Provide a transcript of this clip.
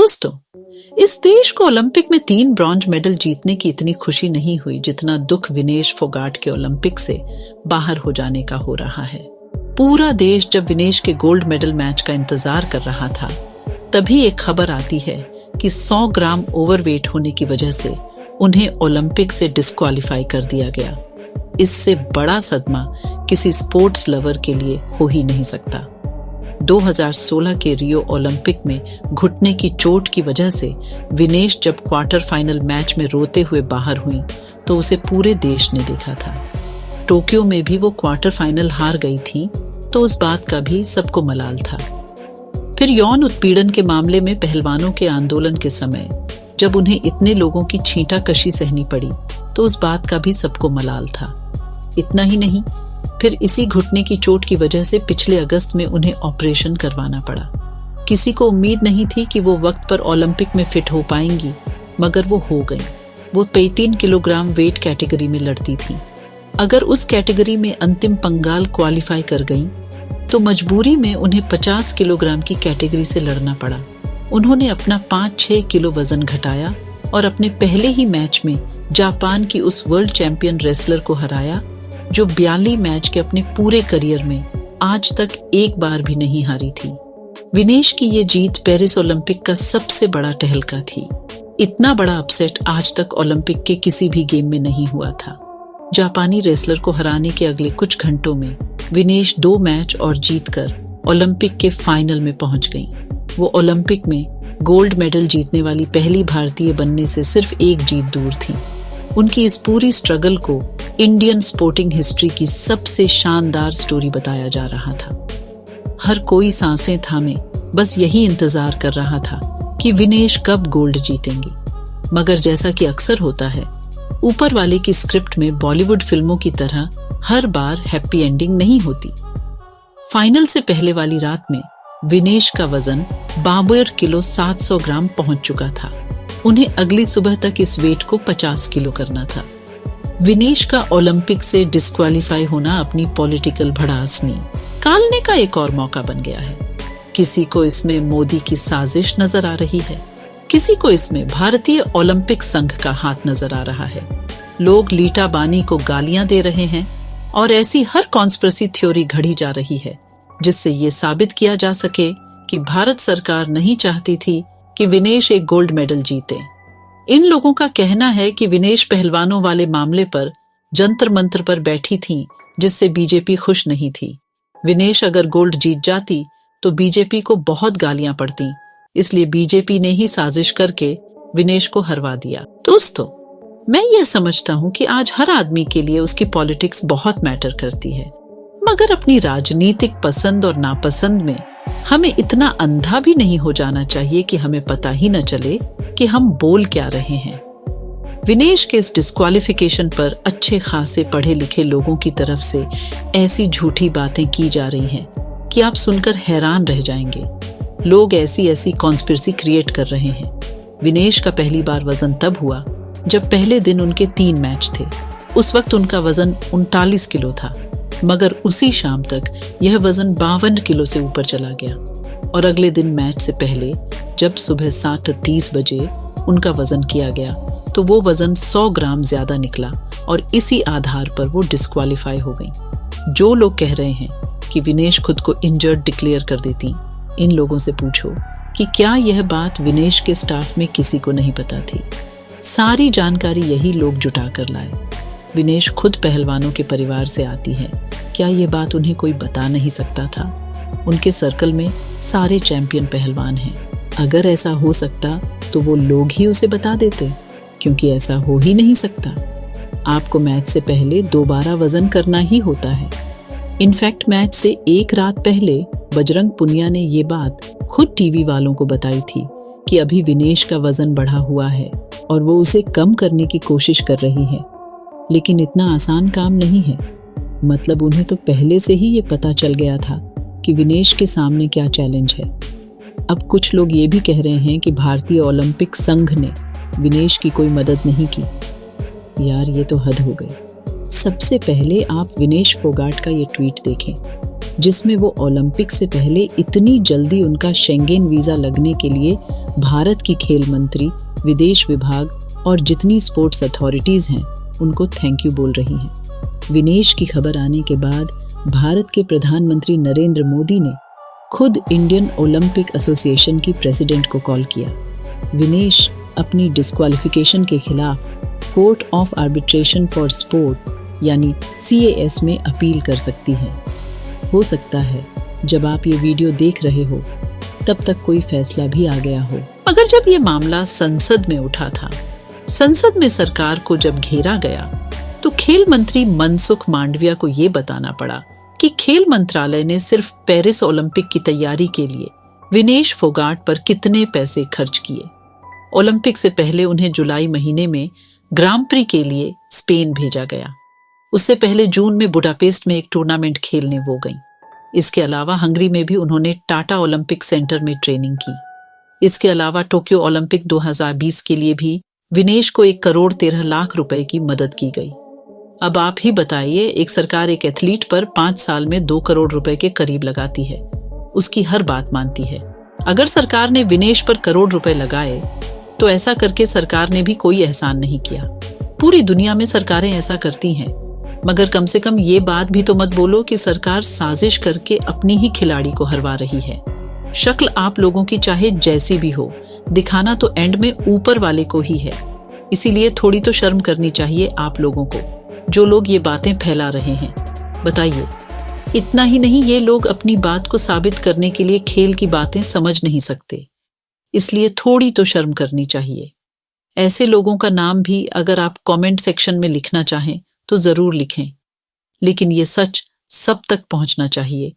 दोस्तों, इस देश को ओलंपिक में 3 ब्रॉन्ज मेडल जीतने की इतनी खुशी नहीं हुई जितना दुख विनेश फोगाट के ओलंपिक से बाहर हो जाने का हो रहा है। पूरा देश जब विनेश के गोल्ड मेडल मैच का इंतजार कर रहा था, तभी एक खबर आती है कि 100 ग्राम ओवरवेट होने की वजह से उन्हें ओलंपिक से डिस्क्वालीफाई कर दिया गया। इससे बड़ा सदमा किसी स्पोर्ट्स लवर के लिए हो ही नहीं सकता। 2016 के रियो ओलंपिक में घुटने की चोट की वजह से विनेश जब क्वार्टर फाइनल मैच में रोते हुए बाहर हुई तो उसे पूरे देश ने देखा था। टोक्यो में भी वो क्वार्टर फाइनल हार गई थी तो उस बात का भी सबको मलाल था। फिर यौन उत्पीड़न के मामले में पहलवानों के आंदोलन के समय जब उन्हें इतने लोगों की छींटाकशी सहनी पड़ी तो उस बात का भी सबको मलाल था। इतना ही नहीं, फिर इसी घुटने की चोट की वजह से पिछले अगस्त में उन्हें ऑपरेशन करवाना पड़ा। किसी को उम्मीद नहीं थी कि वो वक्त पर ओलंपिक में फिट हो पाएंगी, मगर वो हो गई। वो 33 किलोग्राम वेट कैटेगरी में लड़ती थी। अगर उस कैटेगरी में अंतिम पंगाल क्वालिफाई कर गईं, तो मजबूरी में उन्हें 50 किलोग्राम की कैटेगरी से लड़ना पड़ा। उन्होंने अपना 5-6 किलो वजन घटाया और अपने पहले ही मैच में जापान की उस वर्ल्ड चैंपियन रेसलर को हराया जो 42 मैच के अपने पूरे करियर में आज तक एक बार भी नहीं हारी थी। विनेश की ये जीत पेरिस ओलंपिक का सबसे बड़ा टहलका थी। इतना बड़ा अपसेट आज तक ओलंपिक के किसी भी गेम में नहीं हुआ था। जापानी रेसलर को हराने के अगले कुछ घंटों में विनेश 2 मैच और जीतकर ओलंपिक के फाइनल में पहुंच गई। वो ओलंपिक में गोल्ड मेडल जीतने वाली पहली भारतीय बनने से सिर्फ एक जीत दूर थी। उनकी इस पूरी स्ट्रगल को इंडियन स्पोर्टिंग हिस्ट्री की सबसे शानदार स्टोरी बताया जा रहा था। हर कोई सांसें थामे बस यही इंतजार कर रहा था कि विनेश कब गोल्ड जीतेंगी। मगर जैसा कि अक्सर होता है, ऊपर वाले की स्क्रिप्ट में बॉलीवुड फिल्मों की तरह हर बार हैप्पी एंडिंग नहीं होती। फाइनल से पहले वाली रात में विनेश का वजन 52 किलो 700 ग्राम पहुंच चुका था। उन्हें अगली सुबह तक इस वेट को 50 किलो करना था। विनेश का ओलंपिक से डिस्क्वालीफाई होना अपनी पॉलिटिकल भड़ास निकालने का एक और मौका बन गया है। किसी को इसमें मोदी की साजिश नजर आ रही है, किसी को इसमें भारतीय ओलंपिक संघ का हाथ नजर आ रहा है। लोग लीटा बानी को गालियां दे रहे हैं और ऐसी हर कॉन्स्पिरेसी थ्योरी घड़ी जा रही है जिससे ये साबित किया जा सके कि भारत सरकार नहीं चाहती थी कि विनेश एक गोल्ड मेडल जीते। इन लोगों का कहना है कि विनेश पहलवानों वाले मामले पर जंतर मंतर पर बैठी थी जिससे बीजेपी खुश नहीं थी। विनेश अगर गोल्ड जीत जाती तो बीजेपी को बहुत गालियां पड़ती, इसलिए बीजेपी ने ही साजिश करके विनेश को हरवा दिया। दोस्तों, मैं यह समझता हूं कि आज हर आदमी के लिए उसकी पॉलिटिक्स बहुत मैटर करती है, मगर अपनी राजनीतिक पसंद और नापसंद में हमें इतना अंधा भी नहीं हो जाना चाहिए कि हमें पता ही न चले कि हम बोल क्या रहे हैं। विनेश के इस डिस्क्वालिफिकेशन पर अच्छे खासे पढ़े लिखे लोगों की तरफ से ऐसी झूठी बातें की जा रही हैं कि आप सुनकर हैरान रह जाएंगे। लोग ऐसी ऐसी कॉन्स्पिरेसी क्रिएट कर रहे हैं। विनेश का पहली बार वजन तब हुआ जब पहले दिन उनके 3 मैच थे। उस वक्त उनका वजन 39 किलो था, मगर उसी शाम तक यह वजन 52 किलो से ऊपर चला गया और अगले दिन मैच से पहले जब सुबह 7:30 बजे उनका वजन किया गया तो वो वजन 100 ग्राम ज्यादा निकला और इसी आधार पर वो डिस्क्वालीफाई हो गई। जो लोग कह रहे हैं कि विनेश खुद को इंजर्ड डिक्लेयर कर देती, इन लोगों से पूछो कि क्या यह बात विनेश के स्टाफ में किसी को नहीं पता थी। सारी जानकारी यही लोग जुटा कर लाए। विनेश खुद पहलवानों के परिवार से आती है, क्या ये बात उन्हें कोई बता नहीं सकता था? उनके सर्कल में सारे चैंपियन पहलवान हैं। अगर ऐसा हो सकता तो वो लोग ही उसे बता देते, क्योंकि ऐसा हो ही नहीं सकता। आपको मैच से पहले दोबारा वजन करना ही होता है। इनफैक्ट मैच से एक रात पहले बजरंग पुनिया ने ये बात खुद टीवी वालों को बताई थी कि अभी विनेश का वजन बढ़ा हुआ है और वो उसे कम करने की कोशिश कर रही है। लेकिन इतना आसान काम नहीं है। मतलब उन्हें तो पहले से ही ये पता चल गया था कि विनेश के सामने क्या चैलेंज है। अब कुछ लोग ये भी कह रहे हैं कि भारतीय ओलंपिक संघ ने विनेश की कोई मदद नहीं की। यार, ये तो हद हो गई। सबसे पहले आप विनेश फोगाट का ये ट्वीट देखें। जिसमें वो ओलंपिक से पहले इतनी जल्दी उनका शेंगेन वीजा लगने के लिए भारत की खेल मंत्री, विदेश विभाग और जितनी स्पोर्ट्स अथॉरिटीज हैं उनको थैंक यू बोल रही हैं। विनेश की खबर आने के बाद भारत के प्रधानमंत्री नरेंद्र मोदी ने खुद इंडियन ओलंपिक एसोसिएशन की प्रेसिडेंट को कॉल किया। विनेश अपनी डिस्क्वालिफिकेशन के खिलाफ court of arbitration for sport यानी CAS में अपील कर सकती हैं। हो सकता है जब आप ये वीडियो देख रहे हो तब तक कोई फैसला भी आ गया हो। मगर जब ये मामला संसद में उठा था, संसद में सरकार को जब घेरा गया तो खेल मंत्री मनसुख मांडविया को ये बताना पड़ा कि खेल मंत्रालय ने सिर्फ पेरिस ओलंपिक की तैयारी के लिए विनेश फोगाट पर कितने पैसे खर्च किए। ओलंपिक से पहले उन्हें जुलाई महीने में ग्रां प्री के लिए स्पेन भेजा गया। उससे पहले जून में बुडापेस्ट में एक टूर्नामेंट खेलने वो गईं। इसके अलावा हंगरी में भी उन्होंने टाटा ओलंपिक सेंटर में ट्रेनिंग की। इसके अलावा टोक्यो ओलंपिक 2020 के लिए भी विनेश को 1,13,00,000 रुपए की मदद की गई। अब आप ही बताइए, एक सरकार एक एथलीट पर 5 साल में 2 करोड़ रुपए के करीब लगाती है, उसकी हर बात मानती है। अगर सरकार ने विनेश पर करोड़ रुपए लगाए तो ऐसा करके सरकार ने भी कोई एहसान नहीं किया। पूरी दुनिया में सरकारें ऐसा करती हैं, मगर कम से कम ये बात भी तो मत बोलो कि सरकार साजिश करके अपनी ही खिलाड़ी को हरवा रही है। शक्ल आप लोगों की चाहे जैसी भी हो, दिखाना तो एंड में ऊपर वाले को ही है। इसीलिए थोड़ी तो शर्म करनी चाहिए आप लोगों को, जो लोग ये बातें फैला रहे हैं। बताइए, इतना ही नहीं, ये लोग अपनी बात को साबित करने के लिए खेल की बातें समझ नहीं सकते, इसलिए थोड़ी तो शर्म करनी चाहिए। ऐसे लोगों का नाम भी अगर आप कमेंट सेक्शन में लिखना चाहें तो जरूर लिखें, लेकिन ये सच सब तक पहुंचना चाहिए